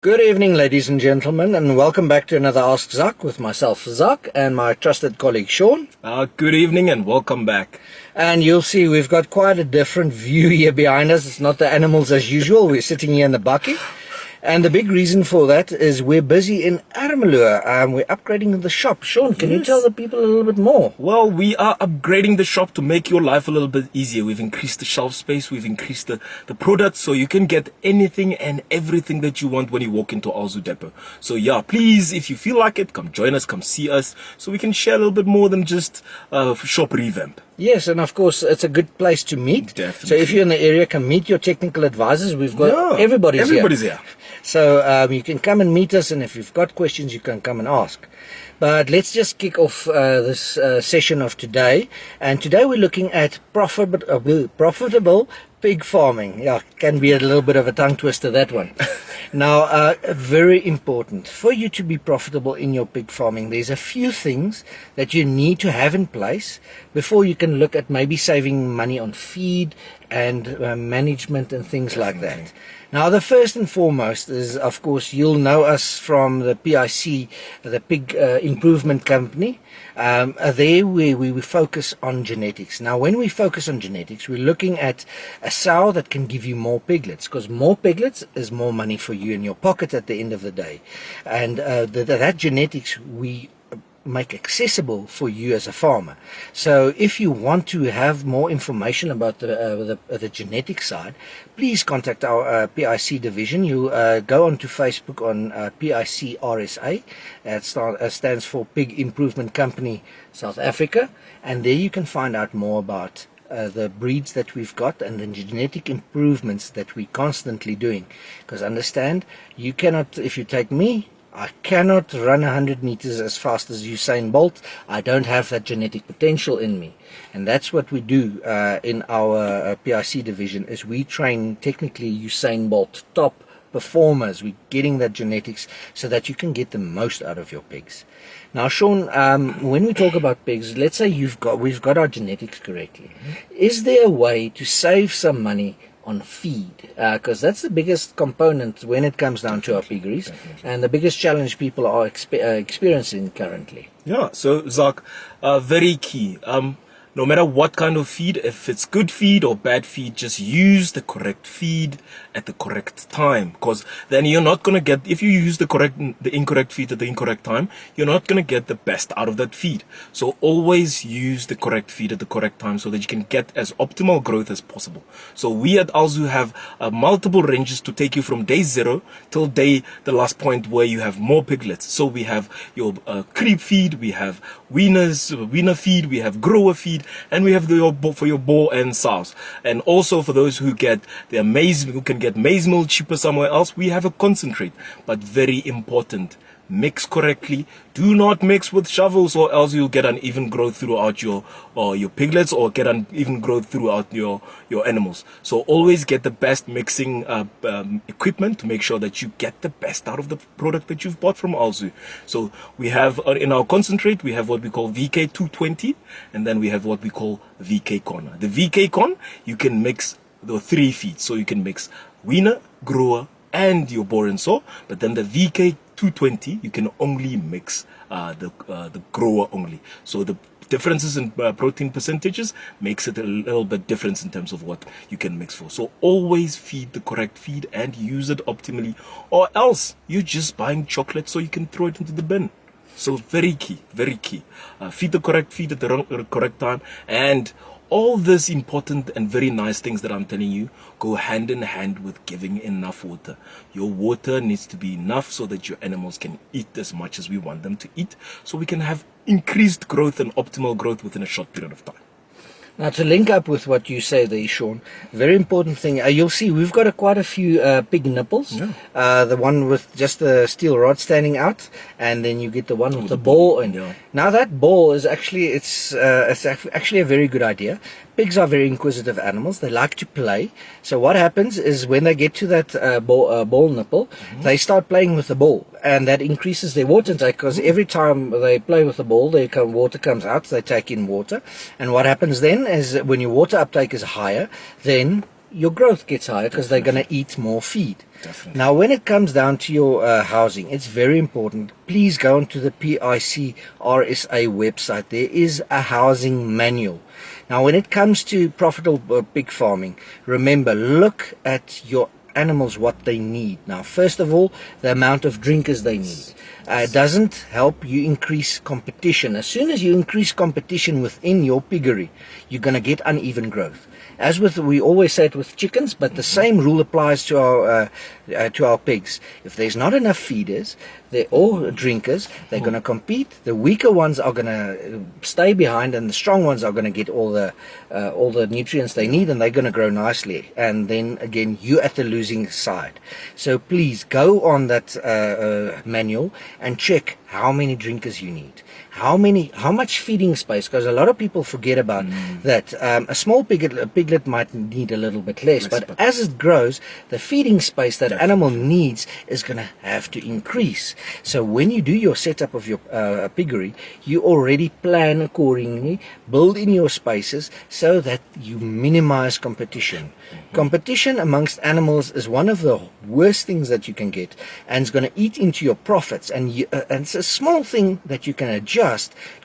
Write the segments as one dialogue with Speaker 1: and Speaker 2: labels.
Speaker 1: Good evening, ladies and gentlemen, and welcome back to another Ask Zak with myself, Zak, and my trusted colleague, Sean.
Speaker 2: Good evening and welcome back.
Speaker 1: And you'll see we've got quite a different view here behind us. It's not the animals as usual. We're sitting here in the bakkie. And the big reason for that is we're busy in Ermelo. We're upgrading the shop. Sean, can you tell the people a little bit more?
Speaker 2: Well, we are upgrading the shop to make your life a little bit easier. We've increased the shelf space. We've increased the products so you can get anything and everything that you want when you walk into ALZU Depot. So yeah, please, if you feel like it, come join us, come see us so we can share a little bit more than just shop revamp.
Speaker 1: Yes, and of course, it's a good place to meet.
Speaker 2: Definitely.
Speaker 1: So if you're in the area, come meet your technical advisors. We've got everybody's
Speaker 2: here.
Speaker 1: So you can come and meet us, and if you've got questions, you can come and ask. But let's just kick off this session of today. And today we're looking at profitable pig farming. Yeah, can be a little bit of a tongue twister, that one. Now, very important. For you to be profitable in your pig farming, there's a few things that you need to have in place before you can look at maybe saving money on feed and management and things like that. Now, the first and foremost is, of course, you'll know us from the PIC, the Pig Improvement Company. There we focus on genetics. Now, when we focus on genetics, we're looking at a sow that can give you more piglets, because more piglets is more money for you in your pocket at the end of the day. And that genetics we make accessible for you as a farmer. So if you want to have more information about the genetic side, please contact our PIC division. You go onto Facebook on PIC RSA. That stands for Pig Improvement Company South Africa, and there you can find out more about the breeds that we've got and the genetic improvements that we're constantly doing. Because understand, you cannot, if you take me, I cannot run 100 meters as fast as Usain Bolt. I don't have that genetic potential in me. And that's what we do in our PIC division, is we train technically Usain Bolt top performers. We're getting that genetics so that you can get the most out of your pigs. Now, Sean, when we talk about pigs, let's say we've got our genetics correctly. Is there a way to save some money on feed, because that's the biggest component when it comes down to our piggeries, and the biggest challenge people are experiencing currently?
Speaker 2: Yeah, so Zak, very key. No matter what kind of feed, if it's good feed or bad feed, just use the correct feed at the correct time, because then you're not going to get, if you use the incorrect feed at the incorrect time, you're not going to get the best out of that feed. So always use the correct feed at the correct time so that you can get as optimal growth as possible. So we at ALZU have multiple ranges to take you from day 0 till the last point where you have more piglets. So we have your creep feed, we have weaner feed, we have grower feed, and we have for your boar and sows. And also for those who get their maize, who can get maize meal cheaper somewhere else, we have a concentrate. But very important, mix correctly. Do not mix with shovels, or else you'll get uneven growth throughout your piglets, or get uneven growth throughout your animals. So always get the best mixing equipment to make sure that you get the best out of the product that you've bought from ALZU. So we have in our concentrate, we have what we call VK220, and then we have what we call VK Con. The VK Con, you can mix the 3 feeds, so you can mix weaner, grower, and your boar and sow. But then the VK220, you can only mix the grower only. So the differences in protein percentages makes it a little bit different in terms of what you can mix for. So always feed the correct feed and use it optimally, or else you're just buying chocolate so you can throw it into the bin. So very key, very key. Feed the correct feed at the correct time, and all these important and very nice things that I'm telling you go hand in hand with giving enough water. Your water needs to be enough so that your animals can eat as much as we want them to eat, so we can have increased growth and optimal growth within a short period of time.
Speaker 1: Now, to link up with what you say there, Sean, very important thing, you'll see we've got quite a few pig nipples. Yeah. The one with just the steel rod standing out, and then you get the one with the ball. And now that ball is actually, it's actually a very good idea. Pigs are very inquisitive animals. They like to play. So what happens is when they get to that ball nipple, they start playing with the ball, and that increases their water intake, because every time they play with the ball, water comes out, they take in water. And what happens then is when your water uptake is higher, then your growth gets higher because they're going to eat more feed.
Speaker 2: Definitely.
Speaker 1: Now, when it comes down to your housing, it's very important. Please go onto the PIC RSA website. There is a housing manual. Now, when it comes to profitable pig farming, remember, look at your animals, what they need. Now, first of all, the amount of drinkers they need. It doesn't help you increase competition. As soon as you increase competition within your piggery, you're going to get uneven growth. As with, we always say it with chickens, but the same rule applies to our pigs. If there's not enough feeders, they're all drinkers, they're going to compete. The weaker ones are going to stay behind, and the strong ones are going to get all the nutrients they need, and they're going to grow nicely. And then again, you're at the losing side. So please go on that manual and check how many drinkers you need. How much feeding space? Because a lot of people forget about that. A small piglet might need a little bit less, but as it grows, the feeding space that animal needs is going to have to increase. So when you do your setup of your piggery, you already plan accordingly, build in your spaces so that you minimize competition. Competition amongst animals is one of the worst things that you can get, and it's going to eat into your profits. And it's a small thing that you can adjust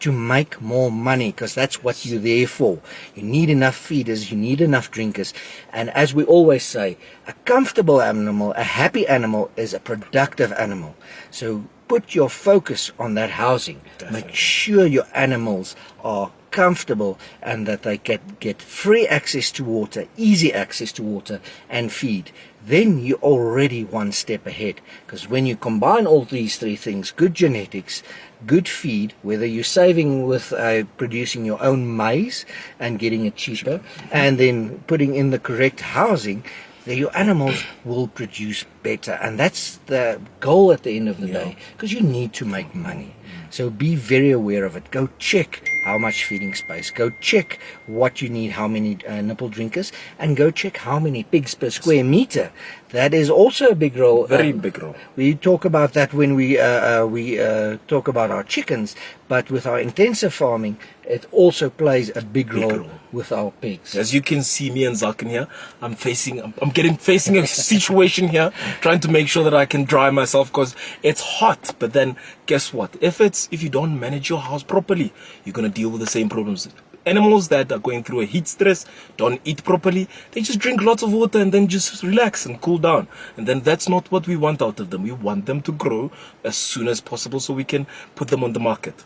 Speaker 1: to make more money, because that's what you're there for. You need enough feeders, you need enough drinkers. And as we always say, a comfortable animal, a happy animal, is a productive animal. So put your focus on that housing.
Speaker 2: Definitely.
Speaker 1: Make sure your animals are comfortable and that they get free access to water, easy access to water and feed. Then you're already one step ahead, because when you combine all these three things, good genetics, good feed, whether you're saving with producing your own maize and getting it cheaper, and then putting in the correct housing, your animals will produce better. And that's the goal at the end of the day, because you need to make money. So be very aware of it. Go check how much feeding space. Go check what you need, how many nipple drinkers, and go check how many pigs per square meter. That is also a big role.
Speaker 2: Very big role.
Speaker 1: We talk about that when we talk about our chickens, but with our intensive farming, it also plays a big role with our pigs.
Speaker 2: As you can see, me and Zalkin here, I'm facing a situation here, trying to make sure that I can dry myself, because it's hot. But then guess what? If you don't manage your house properly, you're going to deal with the same problems. Animals that are going through a heat stress, don't eat properly, they just drink lots of water and then just relax and cool down. And then that's not what we want out of them. We want them to grow as soon as possible so we can put them on the market.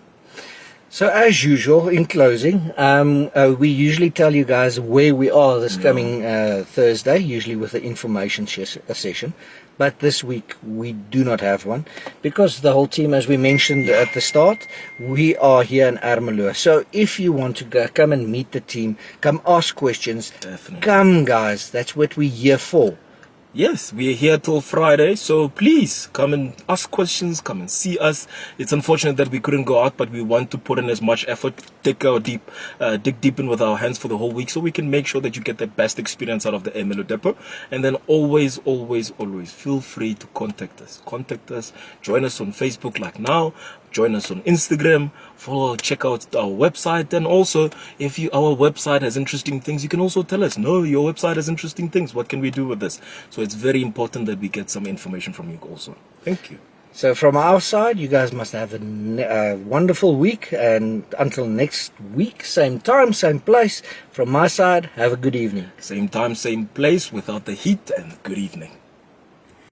Speaker 1: So as usual, in closing, we usually tell you guys where we are this coming Thursday, usually with the information session. But this week we do not have one, because the whole team, as we mentioned at the start, we are here in Ermelo. So if you want to come and meet the team, come ask questions, come guys, that's what we're here for.
Speaker 2: Yes, we are here till Friday, so please come and ask questions, come and see us. It's unfortunate that we couldn't go out, but we want to put in as much effort, dig deep in with our hands for the whole week, so we can make sure that you get the best experience out of the Ermelo Depot. And then always feel free to contact us. Join us on Facebook like now. Join us on Instagram, check out our website, and also if our website has interesting things, you can also tell us, no, your website has interesting things, what can we do with this? So it's very important that we get some information from you also. Thank you.
Speaker 1: So from our side, you guys must have a wonderful week, and until next week, same time, same place. From my side, have a good evening.
Speaker 2: Same time, same place, without the heat, and good evening.